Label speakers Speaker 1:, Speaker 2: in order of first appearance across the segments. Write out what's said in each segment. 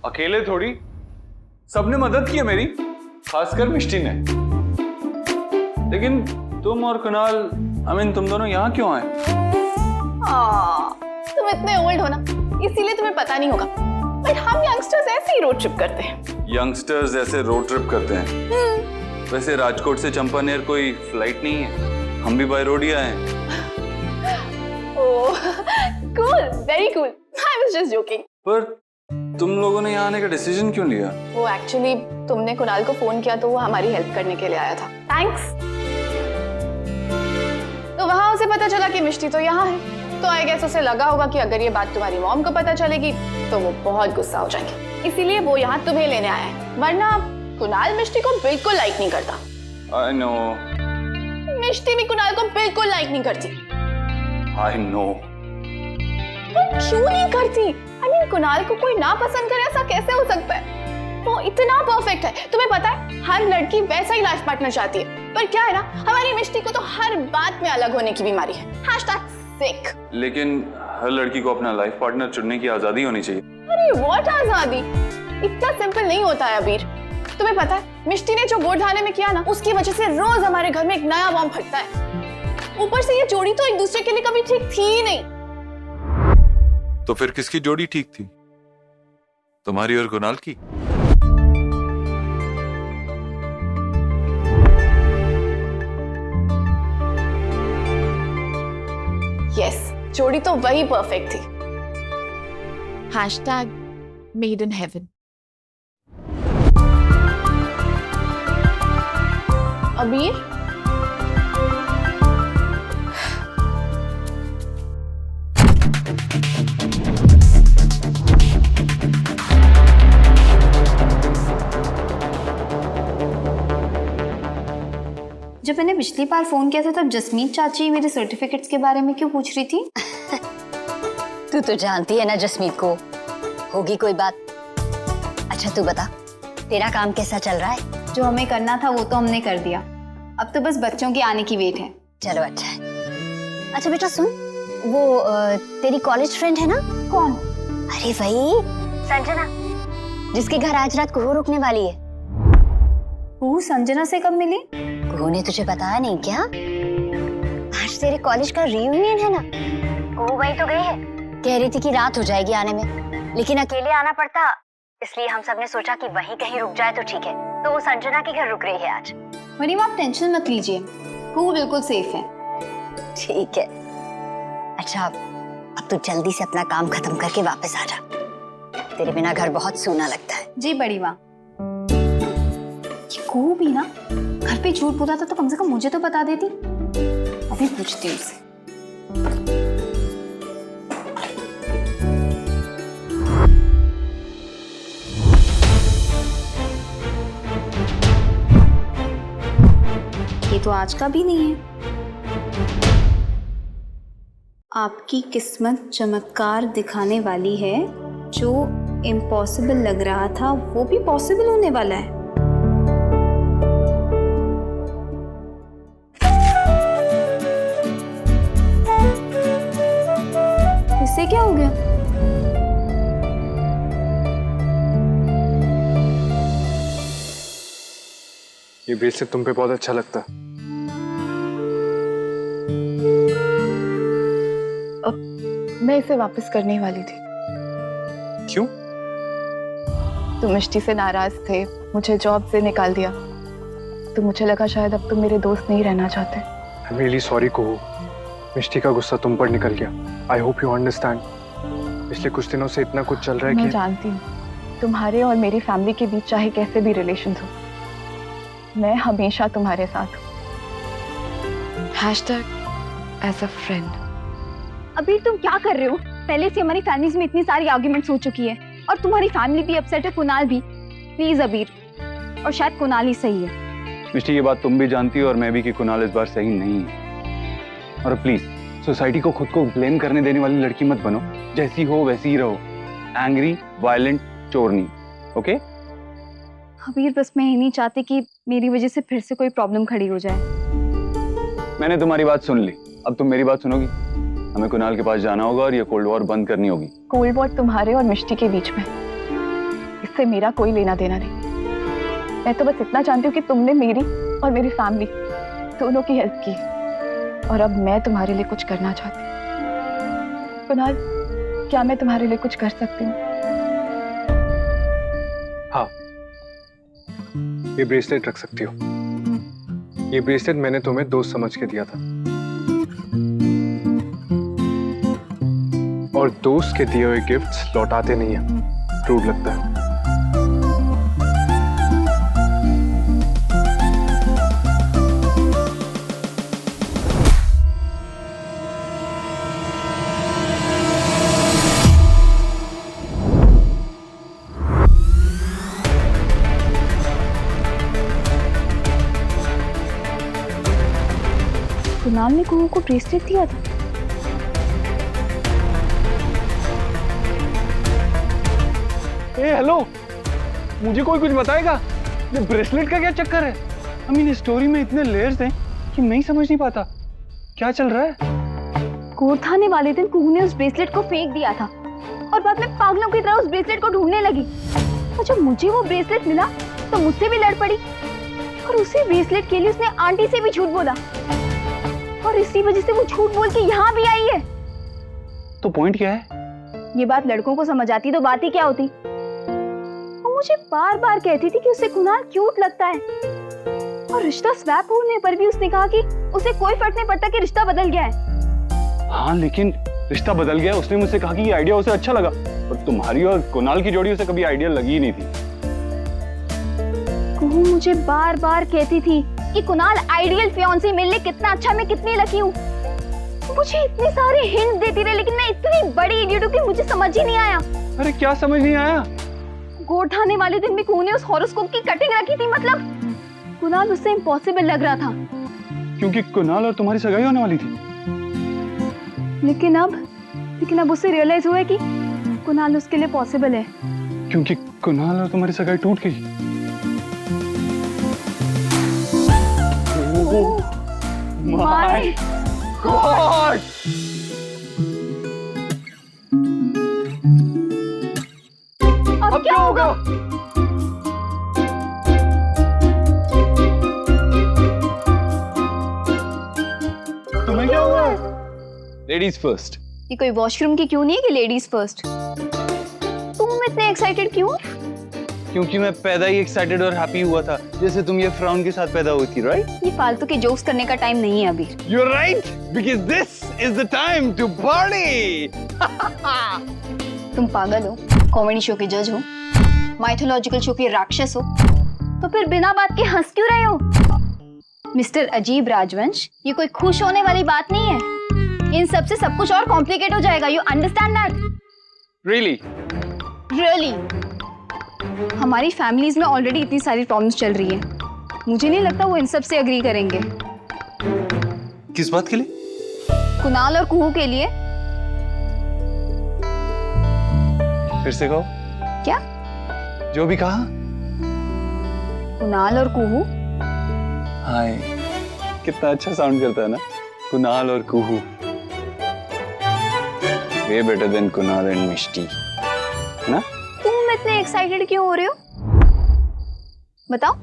Speaker 1: अकेले थोड़ी, सबने मदद की है मेरी, खासकर मिष्टी ने। लेकिन तुम और कुणाल, तुम दोनों यहाँ क्यों आए?
Speaker 2: तुम इतने ओल्ड हो ना, इसीलिए तुम्हें पता नहीं होगा, बट हम यंगस्टर्स ऐसे ही रोड ट्रिप करते हैं।
Speaker 1: यंगस्टर्स ऐसे रोड ट्रिप करते हैं? वैसे राजकोट से चंपानेर कोई फ्लाइट नहीं है, हम भी बाय रोड ही आए हैं।
Speaker 2: Oh, cool, very cool. I was just joking.
Speaker 1: पर तुम लोगों ने यहाँ आने का डिसीजन क्यों लिया?
Speaker 2: वो एक्चुअली तुमने कुणाल को फोन किया तो वो हमारी हेल्प करने के लिए आया था। थैंक्स। तो वहां उसे पता चला कि मिष्टी तो यहाँ है, तो आई गेस उसे लगा होगा कि अगर ये बात तुम्हारी मॉम को पता चलेगी तो वो बहुत गुस्सा हो जाएंगे, इसीलिए वो यहाँ तुम्हें लेने आया है। वरना कुणाल मिष्टी को बिल्कुल लाइक नहीं करता।
Speaker 1: I know.
Speaker 2: मिष्टी भी कुणाल को बिल्कुल लाइक नहीं करती।
Speaker 1: I know.
Speaker 2: क्यों नहीं करती? कुणाल को कोई ना पसंद करे, ऐसा कैसे हो सकता है? वो इतना परफेक्ट है, तुम्हें पता है हर लड़की वैसा ही लाइफ पार्टनर चाहती है, पर क्या है ना, हमारी मिष्टी को तो हर बात में अलग होने की बीमारी है। #sick।
Speaker 1: लेकिन हर लड़की को अपना लाइफ पार्टनर चुनने की आजादी होनी चाहिए।
Speaker 2: अरे व्हाट आजादी? इतना सिंपल नहीं होता है अबीर। तुम्हें पता है मिष्टी ने जो गोडधाने में किया ना, उसकी वजह से रोज हमारे घर में एक नया बॉम्ब फटता है। ऊपर से ये जोड़ी तो एक दूसरे के लिए कभी ठीक थी ही नहीं।
Speaker 3: तो फिर किसकी जोड़ी ठीक थी, तुम्हारी और कुणाल की?
Speaker 2: यस, जोड़ी तो वही परफेक्ट थी।
Speaker 4: #made in heaven।
Speaker 2: अबीर,
Speaker 5: जब मैंने पिछली बार फोन किया था तब जसमीत चाची मेरे सर्टिफिकेट्स के बारे में क्यों पूछ रही थी?
Speaker 6: तू तो जानती है ना जसमीत को, होगी कोई बात। अच्छा तू बता, तेरा काम कैसा चल रहा है?
Speaker 5: जो हमें करना था वो तो हमने कर दिया, अब तो बस बच्चों के आने की वेट है।
Speaker 6: चलो अच्छा है। अच्छा बेटा सुन, वो तेरी कॉलेज फ्रेंड है ना?
Speaker 5: कौन?
Speaker 6: अरे वही संजना, जिसके घर आज रात कुहू रुकने वाली है।
Speaker 5: कुहू संजना से कब मिली?
Speaker 6: कुहू ने तुझे बताया नहीं क्या? आज तेरे कॉलेज का रियूनियन है ना, कुहू वहीं तो गई है। कह रही थी कि रात हो जाएगी आने में, लेकिन अकेले आना पड़ता, इसलिए हम सब ने सोचा कि वहीं कहीं रुक जाए तो ठीक है, तो वो संजना के घर रुक रही है आज।
Speaker 5: मरीम आप टेंशन मत लीजिए, कुहू बिल्कुल सेफ है।
Speaker 6: ठीक है। अच्छा अब तू जल्दी से अपना काम खत्म करके वापस आ जा, तेरे बिना घर बहुत सूना लगता है।
Speaker 5: जी बड़ी माँ। ये कुहू भी ना घर पे झूठ बोला था तो कम से कम मुझे तो बता देती। अभी पूछती हूँ उससे। ये तो आज का भी नहीं है। आपकी किस्मत चमत्कार दिखाने वाली है, जो इम्पॉसिबल लग रहा था वो भी पॉसिबल होने वाला है। इससे क्या हो गया?
Speaker 7: ये ब्रेसलेट तुम पे बहुत अच्छा लगता है।
Speaker 2: मैं इसे वापस करने वाली थी।
Speaker 7: क्यों?
Speaker 2: तुम मिष्टी से नाराज थे, मुझे जॉब से निकाल दिया, तो मुझे लगा शायद अब तुम मेरे दोस्त नहीं रहना चाहते।
Speaker 7: I'm really sorry कुहू, मिष्टी का गुस्सा तुम पर निकल गया। I hope you understand। पिछले कुछ दिनों से इतना कुछ चल रहा है
Speaker 2: मैं
Speaker 7: कि
Speaker 2: जानती हूँ, तुम्हारे और मेरी फैमिली के बीच चाहे कैसे भी रिलेशन हो, मैं हमेशा तुम्हारे साथ हूँ।
Speaker 4: #as a friend।
Speaker 5: अभी तुम क्या कर रहे हो? पहले से हमारी फैमिलीज में इतनी सारी आर्ग्यूमेंट्स हो चुकी है और तुम्हारी फैमिली भी अपसेट है, कुणाल भी। प्लीज अबीर, और शायद कुणाल ही सही है।
Speaker 1: मिष्टी ये बात तुम भी जानती हो और मैं भी कि कुणाल इस बार सही नहीं है। और प्लीज सोसाइटी को खुद को ब्लेम करने देने वाली लड़की मत बनो, जैसी हो वैसी ही रहो। एंग्री, वायलेंट, चोरनी। ओके?
Speaker 5: अबीर बस मैं ये नहीं चाहती कि मेरी वजह से फिर से कोई प्रॉब्लम खड़ी हो जाए।
Speaker 1: मैंने तुम्हारी बात सुन ली, अब तुम मेरी बात सुनोगी? हमें कुणाल के पास जाना होगा और ये कोल्ड वॉर बंद करनी होगी।
Speaker 2: कोल्ड वॉर तुम्हारे और मिष्टी के बीच में, से मेरा कोई लेना देना नहीं। मैं तो बस इतना जानती हूँ कि तुमने मेरी और मेरी फैमिली दोनों की हेल्प की, और अब मैं तुम्हारे लिए कुछ करना चाहती हूँ। कुणाल, क्या मैं तुम्हारे लिए कुछ कर सकती हूँ?
Speaker 7: हाँ, ये ब्रेसलेट रख सकती हो। ये ब्रेसलेट मैंने तुम्हें दोस्त समझ के दिया था, और दोस्त के दिए हुए गिफ्ट्स लौटाते नहीं है, रूड लगता है।
Speaker 5: कुणाल ने कुहू को ब्रेसलेट दिया था।
Speaker 1: ए हेलो, मुझे कोई कुछ बताएगा? ये ब्रेसलेट का क्या चक्कर है? I mean, इस स्टोरी में इतने लेयर्स हैं कि मैं ही समझ नहीं पाता क्या चल रहा है।
Speaker 5: गोरखाने वाले दिन कुहू ने उस ब्रेसलेट को फेंक दिया था और बाद में पागलों की तरह उस ब्रेसलेट को ढूंढने लगी, और जब मुझे वो ब्रेसलेट मिला तो मुझसे भी लड़ पड़ी, और उसी ब्रेसलेट के लिए उसने आंटी से भी झूठ बोला, और इसी वजह से वो झूठ बोल के यहाँ भी आई है।
Speaker 1: तो पॉइंट क्या है?
Speaker 5: ये बात लड़कों को समझ आती तो बात ही क्या होती। वो मुझे बार बार कहती थी कि उसे कुणाल क्यूट लगता है, और रिश्ता स्वैप होने पर भी उसने कहा कि उसे कोई फर्क नहीं पड़ता कि रिश्ता बदल गया है।
Speaker 1: हाँ, लेकिन रिश्ता बदल गया। उसने मुझसे कहा कि ये आइडिया उसे अच्छा लगा, और तुम्हारी और कुणाल की जोड़ी उसे कभी आइडिया लगी ही नहीं थी।
Speaker 5: कुहू मुझे बार बार कहती थी कि कुणाल आइडियल फियांसी मिलने कितना अच्छा, मैं कितनी लकी हूँ। मुझे इतने सारे हिंट देती रही, लेकिन मैं इतनी बड़ी इडियट हूँ कि मुझे समझ ही नहीं आया।
Speaker 1: अरे क्या समझ नहीं आया?
Speaker 5: गोठाने वाले दिन भी कुहू ने उस हॉरोस्कोप की कटिंग रखी थी, मतलब कुणाल उससे इम्पॉसिबल लग रहा था।
Speaker 1: क्योंकि कुणाल और तुम्हारी सगाई होने वाली थी।
Speaker 5: लेकिन अब उसे रियलाइज हुआ है कि कुणाल उसके लिए पॉसिबल है।
Speaker 1: क्योंकि कुणाल और तुम्हारी सगाई टूट गई।
Speaker 5: My
Speaker 1: God!
Speaker 5: अब क्या होगा?
Speaker 1: तुम्हें क्या हुआ? Ladies first.
Speaker 5: ये कोई वॉशरूम की क्यों नहीं है कि लेडीज फर्स्ट। तुम इतने एक्साइटेड क्यों?
Speaker 1: क्योंकि मैं पैदा ही एक्साइटेड और हैप्पी हुआ था, जैसे तुम ये फ्राउन के साथ पैदा हुई थी, राइट?
Speaker 5: ये फालतू के जोक्स करने का टाइम नहीं है अभी।
Speaker 1: You're right, because this is the time to party.
Speaker 5: तुम पागल हो, कॉमेडी शो के जज हो, माइथोलॉजिकल शो के राक्षस हो, तो फिर बिना बात के हंस क्यों रहे हो? मिस्टर अजीब राजवंश, ये कोई खुश होने वाली बात नहीं है। इन सब से सब कुछ और कॉम्प्लिकेट हो जाएगा। You understand that?
Speaker 1: Really?
Speaker 5: Really हमारी फैमिलीज में ऑलरेडी इतनी सारी प्रॉब्लम्स चल रही है, मुझे नहीं लगता वो इन सब से एग्री करेंगे।
Speaker 3: किस बात के लिए?
Speaker 5: कुणाल और कुहू के लिए।
Speaker 1: फिर से कहो।
Speaker 5: क्या?
Speaker 1: जो भी कहा।
Speaker 5: कुणाल और कुहू।
Speaker 1: हाय, कितना अच्छा साउंड करता है ना, कुणाल और Kuhu. Way better than Kunal and Mishti, ना?
Speaker 5: तुम इतने एक्साइटेड क्यों हो रहे हो? बताओ।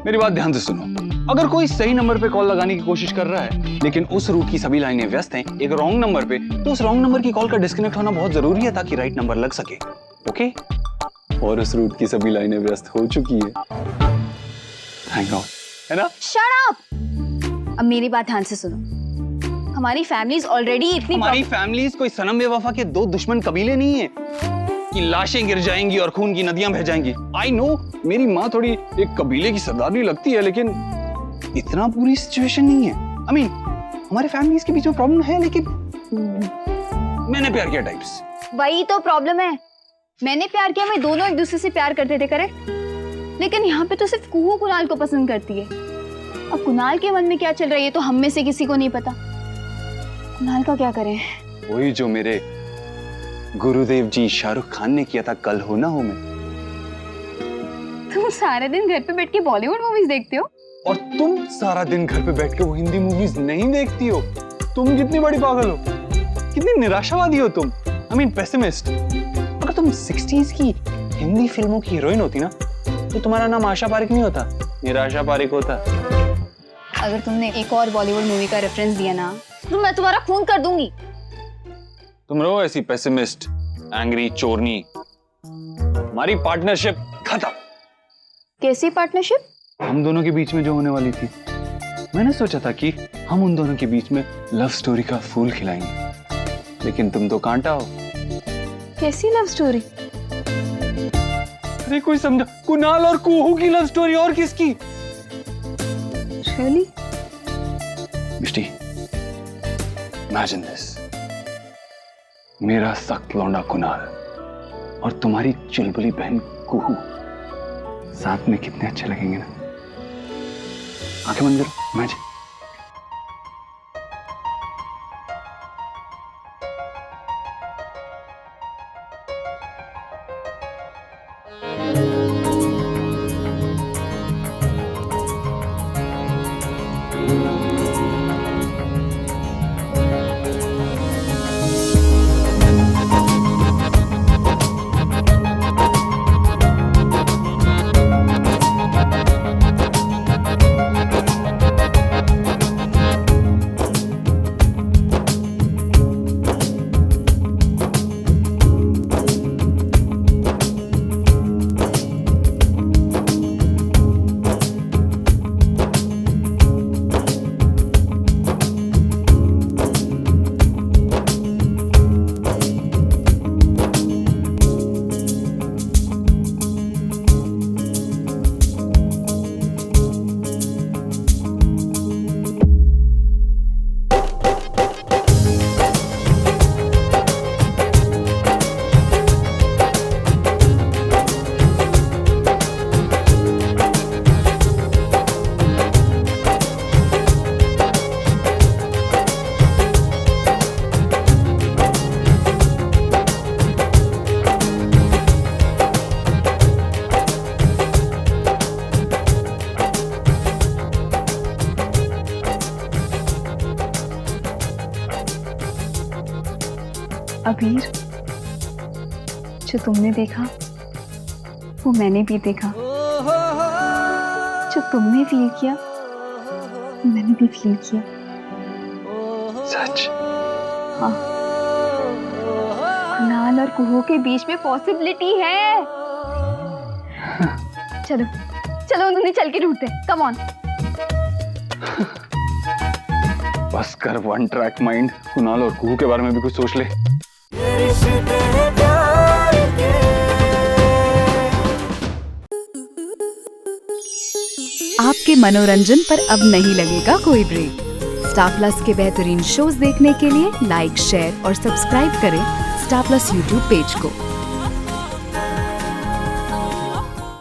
Speaker 1: मेरी बात ध्यान से सुनो। अगर कोई सही नंबर पे कॉल लगाने की कोशिश कर रहा है, लेकिन उस रूट की सभी लाइनें व्यस्त हैं एक रॉन्ग नंबर पे, तो उस रॉन्ग नंबर की कॉल का डिस्कनेक्ट होना बहुत जरूरी है ताकि राइट नंबर लग सके। ओके? और उस रूट की सभी लाइनें व्यस्त हो चुकी है। हैंग ऑन, है ना?
Speaker 5: Shut up! अब मेरी बात ध्यान से सुनो। हमारी फैमिलीज ऑलरेडी इतनी
Speaker 1: हमारी फैमिलीज कोई सनम बेवफा के दो दुश्मन कबीले नहीं है कि लाशें गिर जाएंगी और खून की नदियां बह जाएंगी। आई नो, मेरी माँ थोड़ी एक कबीले की सरदारनी लगती है, लेकिन इतना पूरी सिचुएशन नहीं है। I mean, हमारे फैमिलीज के बीच में प्रॉब्लम है, लेकिन मैंने प्यार किया टाइप्स।
Speaker 5: वही तो प्रॉब्लम है। मैंने प्यार किया, मैं दोनों एक दूसरे से प्यार करते थे, करेक्ट? लेकिन यहाँ पे तो सिर्फ कुहू कुणाल को पसंद करती है। अब कुणाल के मन में क्या चल रहा है ये तो हम में से किसी को नहीं पता। कुणाल का क्या करें?
Speaker 1: वही जो मेरे गुरुदेव जी शाहरुख खान ने किया था, कल हो ना हो में।
Speaker 5: तुम सारे दिन घर पे बैठ के बॉलीवुड मूवीज देखते हो,
Speaker 1: और तुम सारा दिन घर पे बैठ के वो हिंदी मूवीज नहीं देखती हो। तुम कितनी बड़ी पागल हो, कितनी निराशावादी हो तुम। I mean, pessimist. अगर तुम 60s की हिंदी फिल्मों की हीरोइन होती ना तो तुम्हारा नाम आशा पारिक नहीं होता, निराशा पारिक होता।
Speaker 5: अगर तुमने एक और बॉलीवुड मूवी का रेफरेंस दिया ना तो मैं तुम्हारा खून कर दूंगी।
Speaker 1: तुम रहो ऐसी पेसिमिस्ट, एंग्री, चोरनी। हमारी पार्टनरशिप खत्म।
Speaker 5: कैसी पार्टनरशिप?
Speaker 1: हम दोनों के बीच में जो होने वाली थी, मैंने सोचा था कि हम उन दोनों के बीच में लव स्टोरी का फूल खिलाएंगे, लेकिन तुम तो कांटा हो।
Speaker 5: कैसी लव स्टोरी?
Speaker 1: अरे कोई समझा, कुणाल और कुहू की लव स्टोरी, और किसकी?
Speaker 5: Really?
Speaker 1: मिष्टी, इमेजिन दिस, मेरा सख्त लौंडा कुणाल और तुम्हारी चुलबुली बहन कुहू साथ में कितने अच्छे लगेंगे ना। आंखें बंद करो, इमेजिन।
Speaker 5: अबीर, जो तुमने देखा वो मैंने भी देखा, जो तुमने फील किया मैंने भी फील किया।
Speaker 1: सच?
Speaker 5: हाँ, कुणाल और कुहू के बीच में पॉसिबिलिटी है। चलो चलो उन्हें चल के ढूंढते हैं, कम ऑन।
Speaker 1: बस कर वन ट्रैक माइंड, कुणाल और कुहू के बारे में भी कुछ सोच ले।
Speaker 8: आपके मनोरंजन पर अब नहीं लगेगा कोई ब्रेक। स्टार प्लस के बेहतरीन शोज देखने के लिए लाइक, शेयर और सब्सक्राइब करें स्टार प्लस यूट्यूब पेज को।